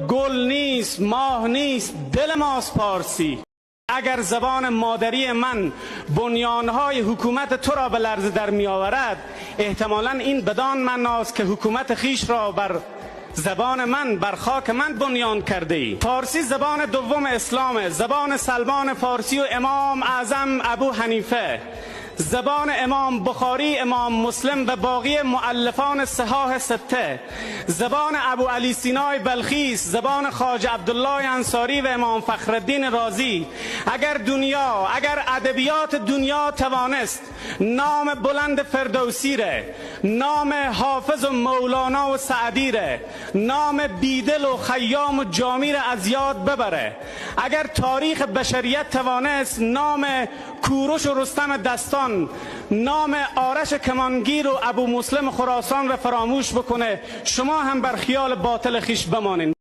گل نیست، ماه نیست، دل ماست پارسی. اگر زبان مادری من بنیانهای حکومت تو را به لرزه در می آورد، احتمالاً این بدان معناست که حکومت خیش را بر زبان من، بر خاک من بنیان کرده ای. فارسی زبان دوم اسلامه، زبان سلمان فارسی و امام اعظم ابو حنیفه، زبان امام بخاری، امام مسلم و باقی مؤلفان صحاح سته، زبان ابو علی سینای بلخی، زبان خواجه عبدالله انصاری و امام فخرالدین رازی. اگر ادبیات دنیا توانست نام بلند فردوسی ره، نام حافظ و مولانا و سعدی ره، نام بیدل و خیام و جامی ره از یاد ببره، اگر تاریخ بشریت توانست نام کوروش و رستم دستان، نام آرش کمانگیر و ابو مسلم خراسان را فراموش بکنه، شما هم بر خیال باطل خیش بمانین.